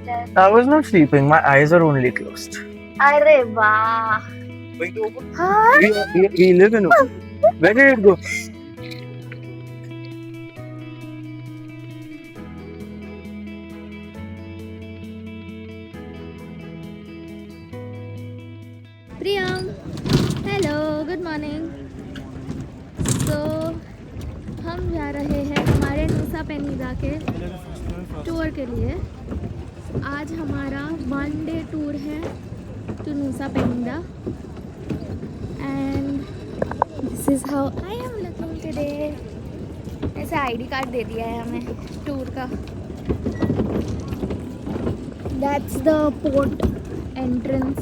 I was not sleeping. My eyes are only closed. अरे वाह हाँ We live in. Where did it go? Priyam hello good morning. So हम जा रहे हैं हमारे नूसा पेनीदा के टूर के लिए। आज हमारा 1 डे टूर है to Nusa Penida and this is how I am looking today. ऐसे आईडी कार्ड दे दिया है हमें टूर का। That's the port entrance.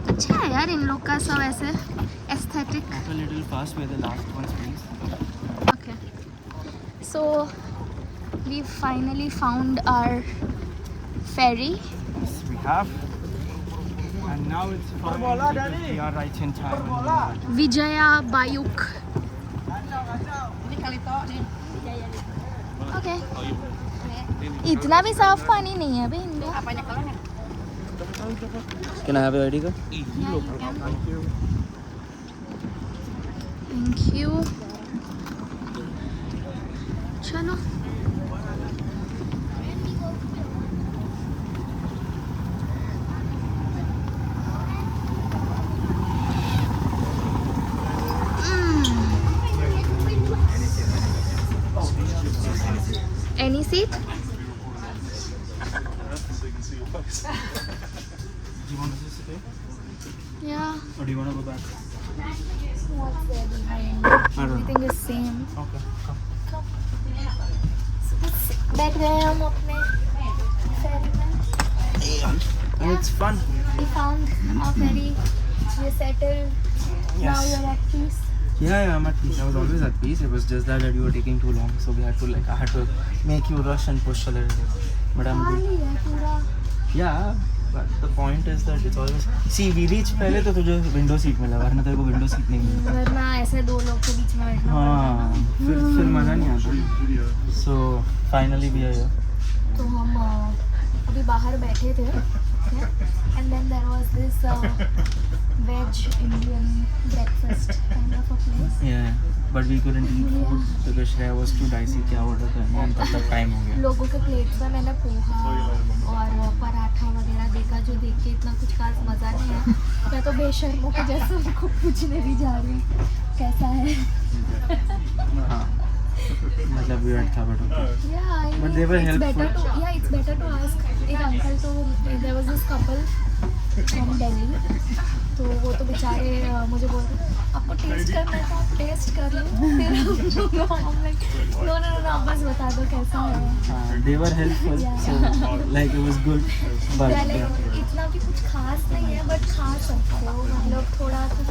अच्छा है यार इन लोग का सब ऐसे aesthetic. A little fast with the last ones, please. Okay. So we finally found our ferry. Yes, we have. And now it's fine because we are right in time. Vijaya Bayuk. Okay. इतना भी साफ पानी नहीं है भाई इनमें। Can I have your ID card? Yeah, you can. Thank you. चलो Any seat? Do you want to sit here? Yeah. Or do you want to go back? What's there behind? I don't know. Everything is same. Okay, come. बैठ गए हम अपने ferry में। And it's fun. We found our ferry. We settled. Now Yes. you're at peace. Yeah, I'm at peace. I was always at peace. It was just that you were taking too long, so I had to make you rush and push a little bit. But I'm good. खाली है पूरा। Yeah, but the point is that it's always. See, we reach पहले तो तुझे window seat मिला, वरना तेरे को विंडो सीट नहीं मिली। वरना ऐसे दो लोग के बीच में बैठना हाँ, फिर मज़ा नहीं आता। So finally we are here. तो हम अभी बाहर बैठे थे and then there was this veg Indian breakfast kind of a place. Yeah, but we couldn't eat food because Shreya was too dicey. क्या order करना है, तब तक time हो गया। लोगों के प्लेट में मैंने पोहा और पराठा वगैरह देखा जो देख के इतना कुछ खास मज़ा नहीं है। मैं तो बेशर्मों के जैसे उनको पूछने भी जा रही हूँ कैसा है। हाँ, मतलब weird था but okay. Yeah, But they were helpful. it's better to ask. एक अंकल तो there was this couple from Delhi, तो वो तो बेचारे मुझे बोल रहे आपको टेस्ट करना है तो आप टेस्ट कर लो। फिर हम लाइक नो आप बस बता दो कैसा है। They were helpful, so like it was good. But इतना भी कुछ खास नहीं है बट खा सकते हो, मतलब थोड़ा कुछ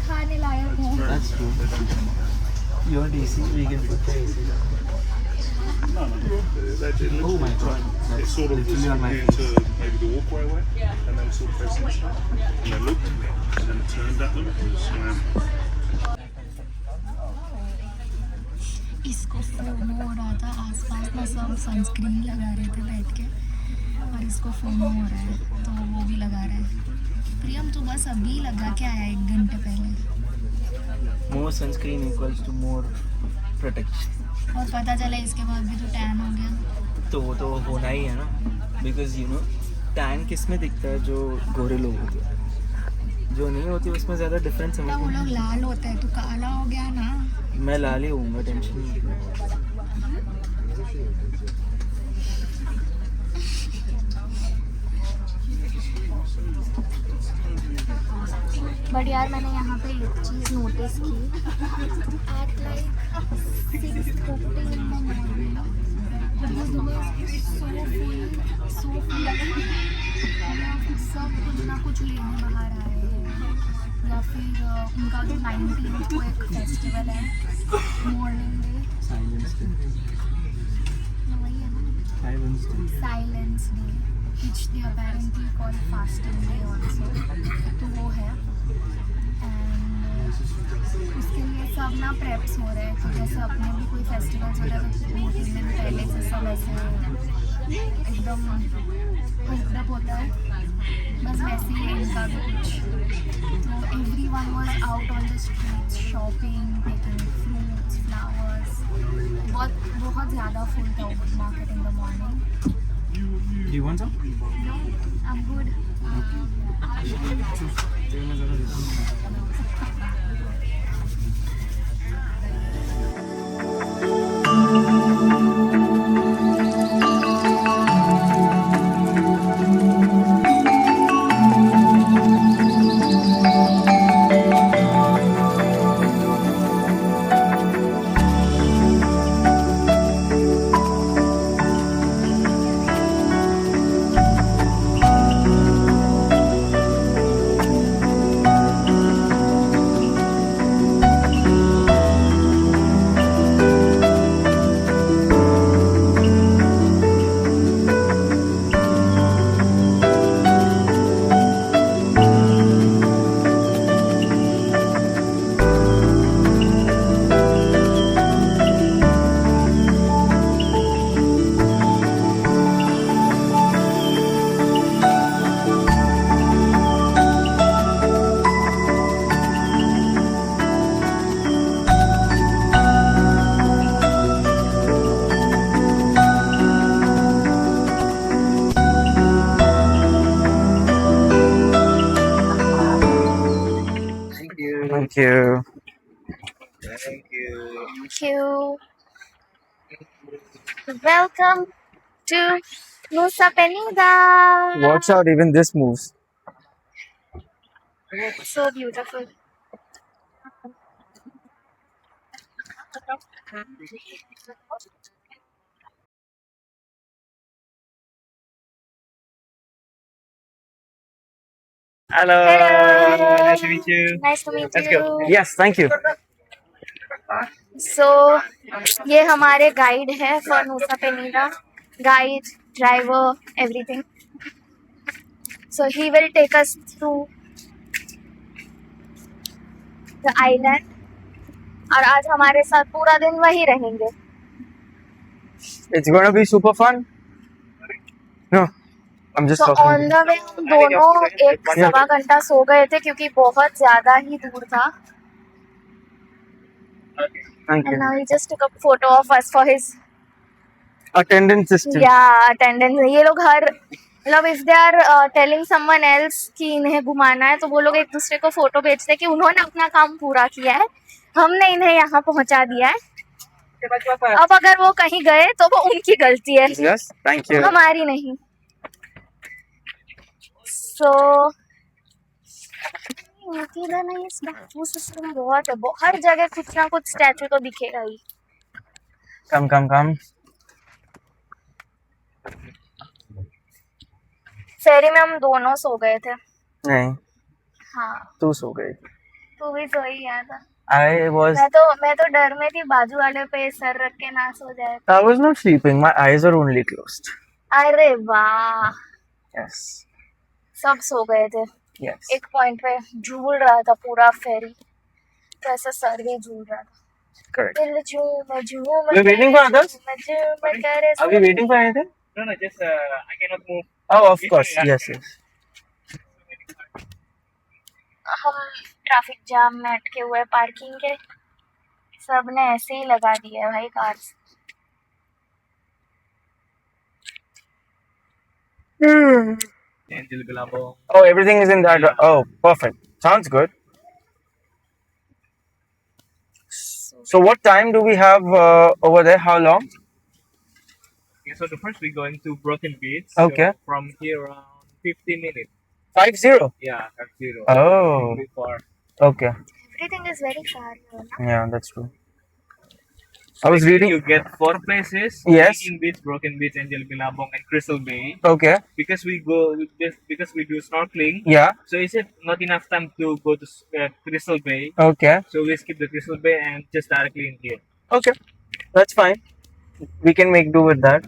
खाने लायक है। that's true. Your DC, we can put the AC. Oh my god, that's Sort of literally on my into face. maybe the walkway way, and then sort of facing this way. And they looked, and then turned at them and swam. इसको FOMO हो रहा था, आसपास में सब sunscreen लगा रहे थे बैठ के और इसको फोमो हो रहा है तो वो भी लगा रहा है। प्रियम तू बस अभी लगा के आया 1 घंटे पहले। More sunscreen equals to more protection. और पता चला इसके बाद भी तो टैन हो गया। तो वो तो होना ही है ना, because you know tan किस में दिखता है, जो गोरे लोग होते हैं, जो नहीं होती उसमें ज़्यादा डिफरेंस समझ तो वो नहीं। लोग लाल होते हैं, तू काला हो गया ना। मैं लाल ही हूँगा, टेंशन नहीं। बट यार मैंने यहाँ पे एक चीज़ नोटिस की at like 6:30 in the morning सब कुछ ना कुछ लेने बाहर आए हैं या फिर उनका जो 19th को एक फेस्टिवल है मॉर्निंग डे साइलेंस डे, वही है ना silence day which they apparently call fasting day also, तो वो है एंड उसके लिए सब ना प्रेप्स हो रहे हैं। तो जैसे अपने भी कोई फेस्टिवल्स होता है तो 2-3 दिन पहले से सब ऐसे एकदम हेल्प होता है, बस वैसे ही है इनका भी कुछ। तो everyone was out on the streets shopping, taking fruits, flowers. बहुत बहुत ज़्यादा फुल था वो market in the morning. Do you want some? No, I am good. Thank you. Thank you. Thank you. Thank you. Welcome to Nusa Penida. Watch out, even this moves. So beautiful. Hello. Hello. Nice to meet you. Nice to meet Let's you. go. Yes, thank you. So ये हमारे guide है for Nusa Penida. Guide, driver, everything. So he will take us through the island. और आज हमारे साथ पूरा दिन वही रहेंगे. It's gonna be super fun. No, I'm just So talking. on the way हम दोनों एक सवा घंटा सो गए थे क्योंकि बहुत ज्यादा ही दूर था. Thank And you. now he just took a photo of us for his Attendance system. attendance. ये लोग हर मतलब if they are telling someone else कि इन्हें घुमाना है तो वो लोग एक दूसरे को फोटो भेजते हैं कि उन्होंने अपना काम पूरा किया है, हमने इन्हें यहाँ पहुँचा दिया है. अब अगर वो कहीं गए तो वो उनकी गलती है, Yes, thank you. हमारी नहीं. So इस बापू सिस्टम बहुत है, हर जगह कुछ ना कुछ स्टैचू तो दिखेगा ही. Come. फेरी में हम दोनों सो गए थे. नहीं, हाँ, तू सो गई. तू भी सो ही गया था. I was. मैं तो डर में थी बाजू वाले पे सर रख के ना सो जाए. I was not sleeping. My eyes are only closed. अरे वाह, Yes. सब सो गए थे. Yes. एक पॉइंट पे झूल रहा था पूरा फेरी, तो ऐसा सर भी झूल रहा था. Correct. दिल झूम झूम We're waiting for others? झूम करे. Are we waiting for anything? No, just I cannot move. Oh, of course. Yes. हम ट्रैफिक जाम में अटके हुए पार्किंग के, सब ने ऐसे ही लगा दिया है भाई car. Angel Bilabong. Oh, everything is in that. Oh, perfect. Sounds good. So, what time do we have over there? How long? Yeah, so the first we're going to Broken Beach. Okay. So from here around 50 minutes. 50. Yeah, that's 0. Oh. Pretty far. Okay. Everything is very far here, no? Yeah, that's true. I was reading. You get 4 places. Yes. King Beach, Broken Beach, Angel Bilabong, and Crystal Bay. Okay. Because we do snorkeling. Yeah. So is it not enough time to go to Crystal Bay? Okay. So we skip the Crystal Bay and just directly in here. Okay. That's fine. We can make do with that.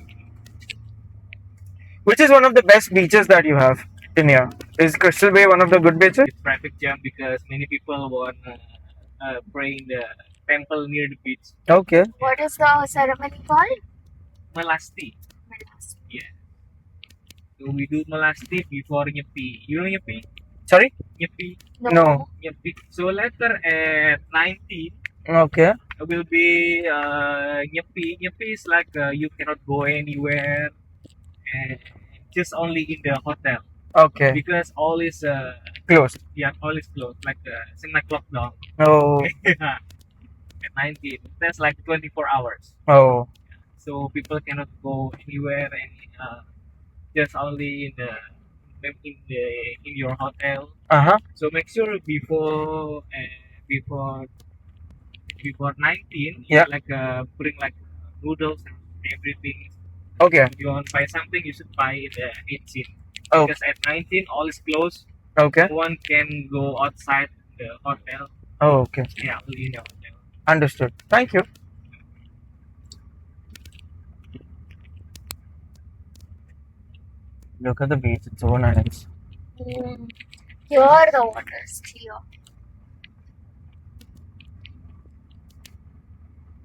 Which is one of the best beaches that you have in here? Is Crystal Bay one of the good beaches? It's traffic jam because many people want pray in the temple near the beach. Okay. What is the ceremony called? Melasti. Melasti. Yeah. we do Melasti before Nyepi. You know Nyepi? Sorry? Nyepi. No. Nyepi. So later at 19 Okay. will be Nyepi. Nyepi is like you cannot go anywhere, and just only in the hotel Okay. because all is Closed. yeah, all is closed, like Singnak lockdown. Oh. At 19, that's like 24 hours. Oh. So people cannot go anywhere, and just only in your hotel. Uh-huh. So make sure before 19, Yeah. like bring like noodles and everything. Okay. If you want to buy something, you should buy it at 18. Oh. Because at 19, all is closed. Okay. No one can go outside the hotel. Oh, okay. Yeah, only in the hotel. Understood. Thank you. Look at the beach. It's so nice. Here the water is clear.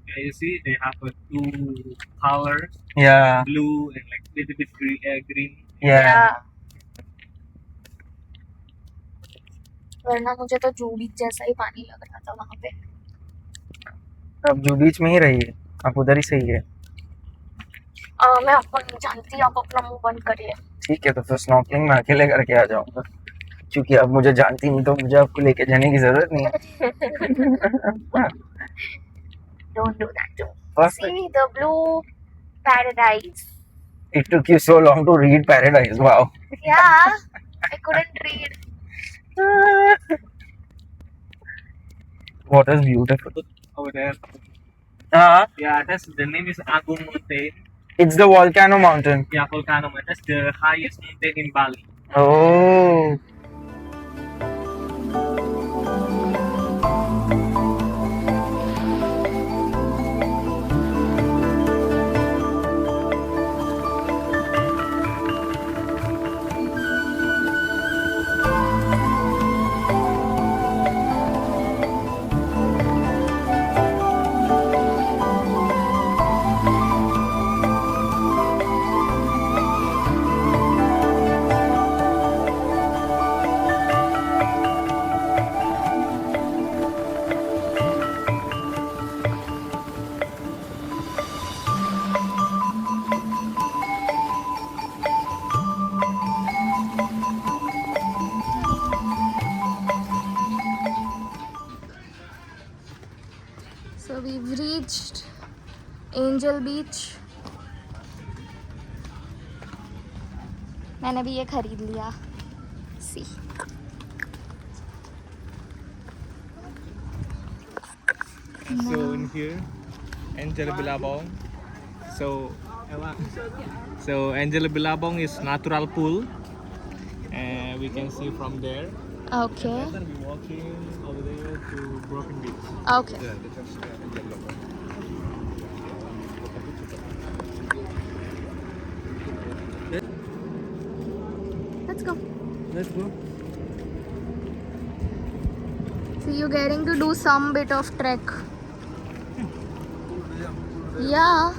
Yeah, you see, they have two colors, Yeah. blue and like little bit green. Yeah. वरना मुझे तो जू बीच जैसा ही पानी लग रहा था वहाँ पे। अब जो बीच में ही रहिए, आप उधर ही सही है। मैं आपको नहीं जानती, आप अपना मुंह बंद करिए। ठीक है, तो फिर स्नॉर्कलिंग मैं अकेले करके आ जाऊंगा, क्योंकि अब मुझे जानती नहीं तो मुझे आपको लेके जाने की जरूरत नहीं है। Don't do that too. Perfect. See the blue paradise. It took you so long to read Paradise. Wow. Yeah, I couldn't read. Water is beautiful. Over there. Yeah, that's the name is Agung Mountain. It's the volcano mountain. Yeah, volcano. That's the highest mountain in Bali. Oh. So we've reached Angel Beach. मैंने भी ये खरीद लिया। See. So in here, Angel Bilabong. So Angel Bilabong is natural pool, and we can see from there. Okay. We're gonna be walking over there to Broken Beach. Okay. Let's go. Let's go. So you're getting to do some bit of trek. Yeah.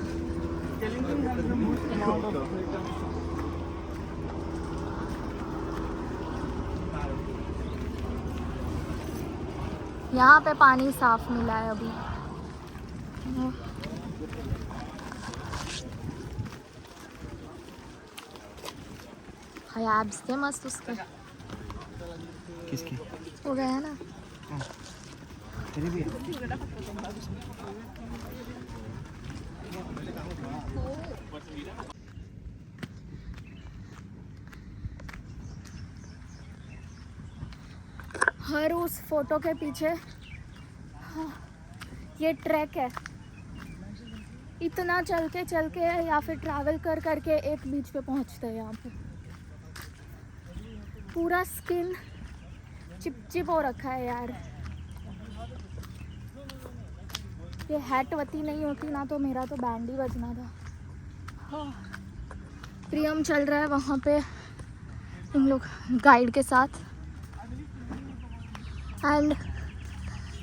यहाँ पे पानी साफ मिला है अभी। हाय abs थे मस्त उसके। किसकी? हो गया है ना। तेरी भी है? हर उस फोटो के पीछे ये ट्रैक है। इतना चल के या फिर ट्रैवल कर करके एक बीच पे पहुंचते हैं। यहाँ पे पूरा स्किन चिपचिप हो रखा है यार। ये हैटवती नहीं होती ना तो मेरा तो बैंड ही बजना था। प्रियम चल रहा है वहाँ पे इन लोग गाइड के साथ। And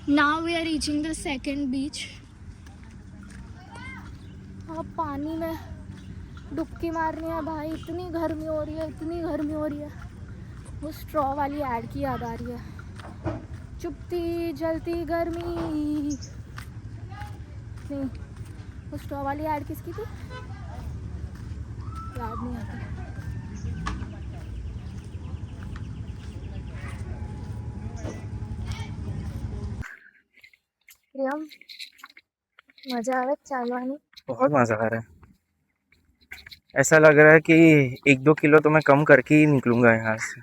now we are reaching the second beach. अब पानी में डुबकी मारनी है भाई, इतनी गर्मी हो रही है, इतनी गर्मी हो रही है। वो स्ट्रॉ वाली ऐड की याद आ रही है, चुपती जलती गर्मी। नहीं, वो स्ट्रॉ वाली ऐड किसकी थी याद नहीं आता। प्रियम, मजा आ रहा है चालवानी? बहुत मजा आ रहा है। ऐसा लग रहा है कि 1-2 किलो तो मैं कम करके ही निकलूंगा यहाँ से।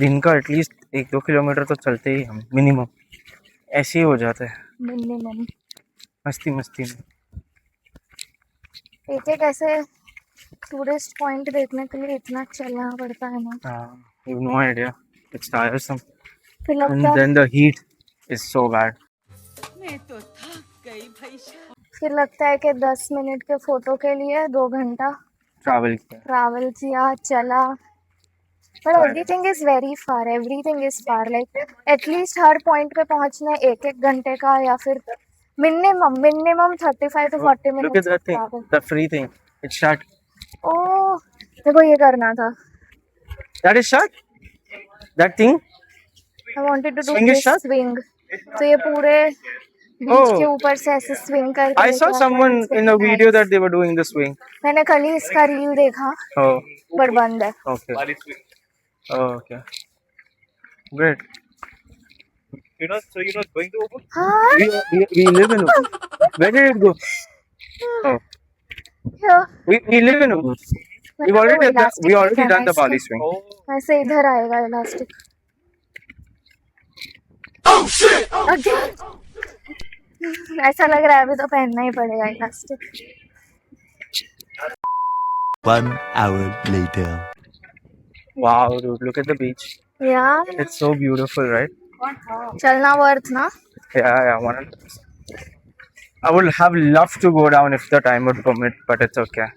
दिन का एटलीस्ट 1-2 किलोमीटर तो चलते ही हम मिनिमम, ऐसे ही हो जाता है मिनिमम। मस्ती मस्ती में। एक एक ऐसे टूरिस्ट पॉइंट देखने के लिए इतना चलना पड़ता है ना, You have no idea. It's tiresome. फिर And लगता है then the heat is so bad. फिर लगता है कि 10 मिनट के फोटो के लिए 2 घंटा Travel किया। ट्रैवल किया, चला। But everything is very far, everything is far. Like at least हर पॉइंट पे पहुंचने 1-1 घंटे का या फिर minimum 35 to 40 Look at minute that thing, travel. the free thing. It's shut. Oh, देखो ये करना था। That is shut? That thing? I wanted to do Swing is this shut? Swing. तो ये पूरे बीच Oh. के ऊपर से ऐसे स्विंग करके I saw लेके someone आता है। in a video that they were doing the swing. मैंने कल ही इसका रील देखा, Oh, पर बंद है। okay. Oh, okay. Great. You're not going to Ubud? हाँ, We live in Ubud. Where did it go? Oh, yeah. we live in Ubud. We already done the Bali swing. Oh, ऐसे इधर आएगा elastic. Again? ऐसा लग रहा है अभी तो पहनना ही पड़ेगा elastic. 1 hour later. Wow, dude, look at the beach. यार It's so beautiful, right? चलना वर्थ ना। Yeah, 100%. I would have loved to go down if the time would permit, but it's okay.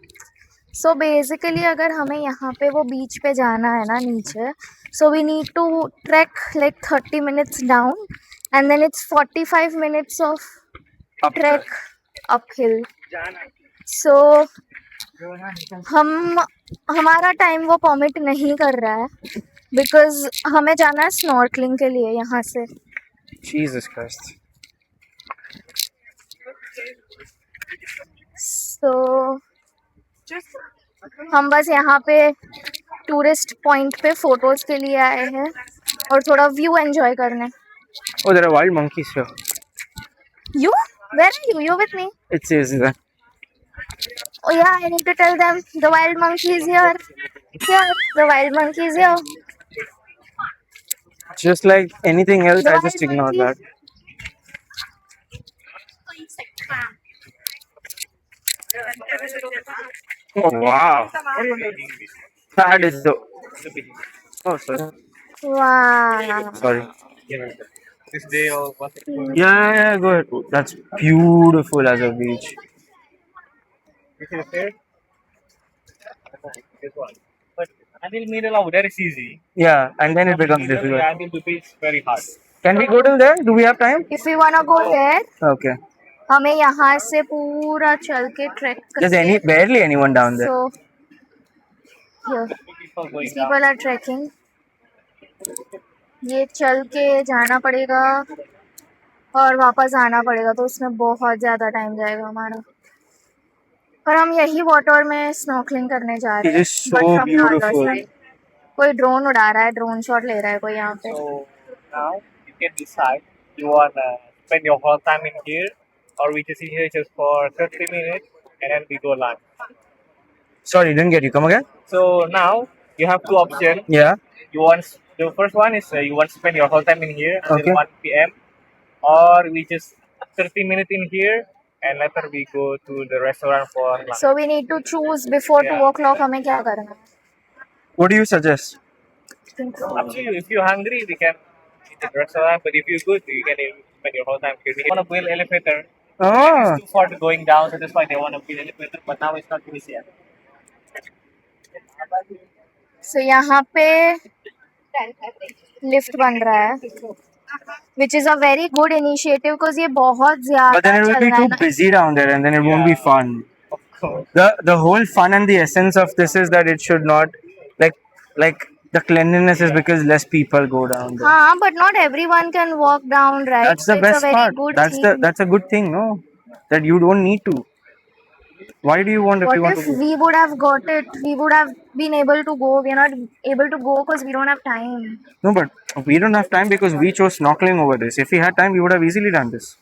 So basically अगर हमें यहाँ पे वो बीच पे जाना है ना नीचे, so we need to track like 30 minutes down and then it's 45 minutes of Up there. Track uphill. So हमारा टाइम वो परमिट नहीं कर रहा है बिकॉज हमें जाना है स्नॉर्कलिंग के लिए यहाँ से। Jesus Christ. सो हम बस यहाँ पे टूरिस्ट पॉइंट पे फोटोज के लिए आए हैं और थोड़ा व्यू एंजॉय करने। Oh, there are wild monkeys here. You? Where are you? You're with me? It says that. Oh yeah, I need to tell them the wild monkey is here. Here, the wild monkey is here. Just like anything else, The I just wild ignore monkey. that. Oh wow, that is so. Oh sorry, Wow. sorry. this day or what? Yeah, go ahead. That's beautiful as a beach. This is fair. This one. But until middle of there is easy. Yeah, and then it becomes Middle, difficult. until the beach very hard. Can we go till there? Do we have time? If we wanna go there, Okay. हमें यहाँ से पूरा चल के track There's barely anyone down there. So here, People going these down. people are trekking. ये चल के जाना पड़ेगा और वापस आना पड़ेगा, तो उसमें बहुत ज़्यादा टाइम जाएगा हमारा। पर हम यही वाटर में स्नॉर्कलिंग करने जा रहे It हैं। is so But from the other beautiful. side. कोई ड्रोन उड़ा रहा है, ड्रोन शॉट ले रहा है कोई यहाँ पे। So now you can decide you wanna spend your whole time in here or we just in here just for 30 minutes and then we go lunch. Sorry, didn't get you. Come again? So now you have two options. Yeah. You want the first one is you want to spend your whole time in here until Okay. 1 p.m. or we just 30 minutes in here and later we go to the restaurant for lunch. So we need to choose before Yeah. 2 o'clock हमें क्या करना है? What do you suggest? Up to you. If you're hungry, we can eat at the restaurant. But if you're good, you can spend your whole time here. We want to build elevator. Oh, It's too far to going down, so that's why they want to build elevator. But now it's not finished yet. So यहाँ पे lift बन रहा है, which is a very good initiative because ये बहुत but then ज़्यादा it will चल be रहा है too ना। busy down there, and then it won't be fun. cold. The whole fun and the essence of this is that it should not like the cleanliness is because less people go down there. But not everyone can walk down, right? That's the So it's a best very part. good That's thing. a good thing, no? That you don't need to. Why do you want if What you want if to go? we would have got it? We would have been able to go. We're not able to go because we don't have time. No, but we don't have time because we chose snorkeling over this. If we had time, we would have easily done this.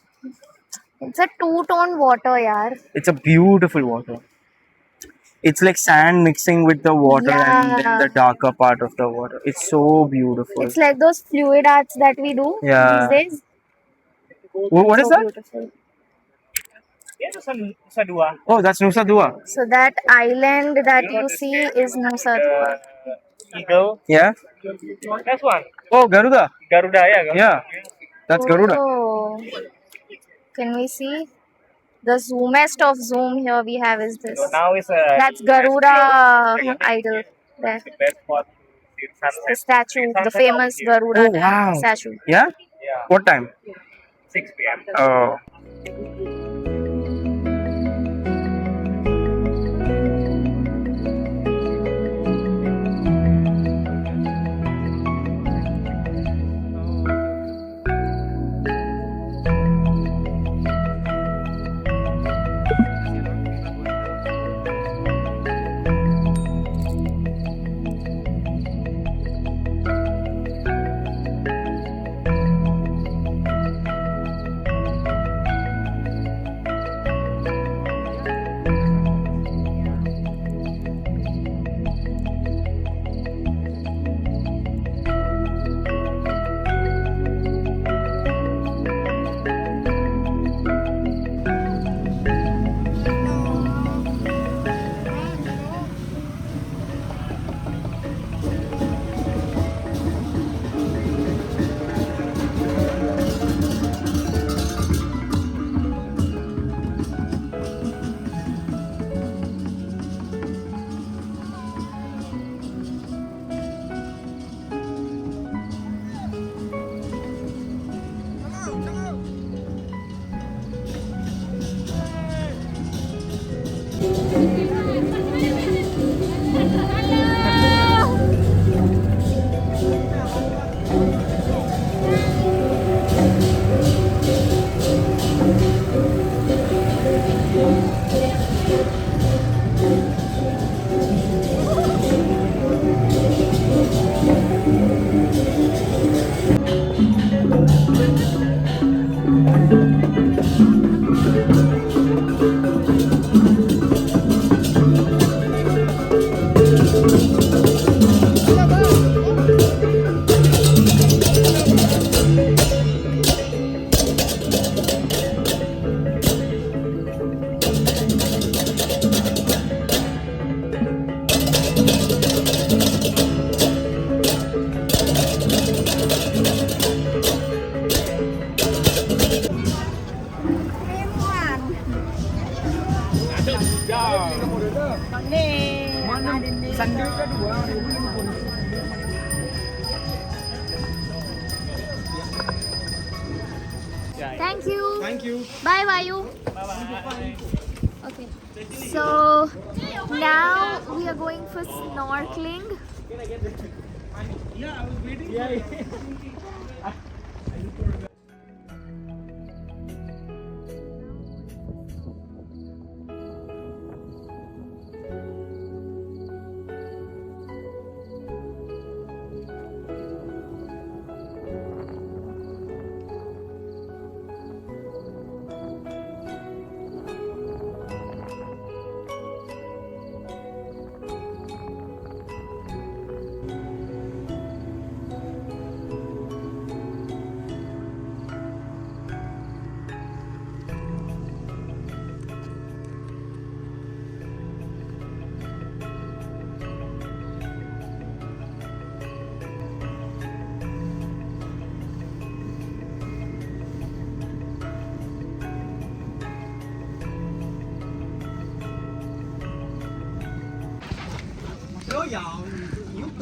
It's a two-tone water, yaar. It's a beautiful water. It's like sand mixing with the water and then Yeah. the darker part of the water. It's so beautiful. It's like those fluid arts that we do Yeah. these days. What is So that? beautiful. Yeah, Nusa Dua. Oh, that's Nusa Dua. So that island that you see is Nusa Dua. Eagle. Yeah. That's one. Oh, Garuda. Garuda, yeah. Yeah. That's Garuda. Oh. Can we see? The zoomest of zoom here we have is this. So now is That's Garuda idol there. the best spot to see The sunset. statue, the Sunset famous over here. Garuda Oh, wow. statue. Yeah? Yeah, What time? 6 p.m. Oh. Thank you. Thank you. Bye, Vayu. Okay. So now we are going for snorkeling.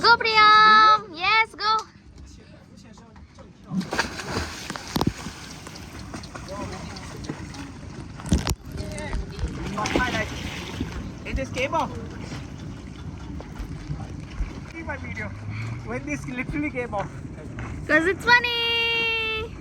Go, Priyam! Yes, go! just came off. See my video when this literally came off. Because it's funny.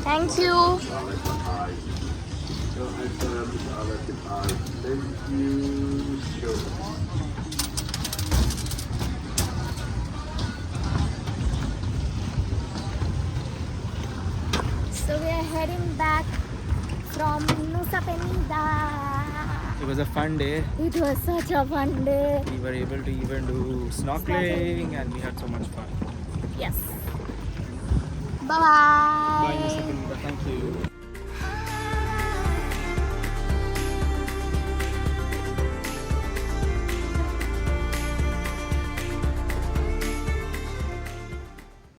Thank you. So we are heading back from Nusa Penida. It was a fun day. It was such a fun day. We were able to even do snorkeling and we had so much fun. Yes. Bye bye. Bye, Nusa Penida.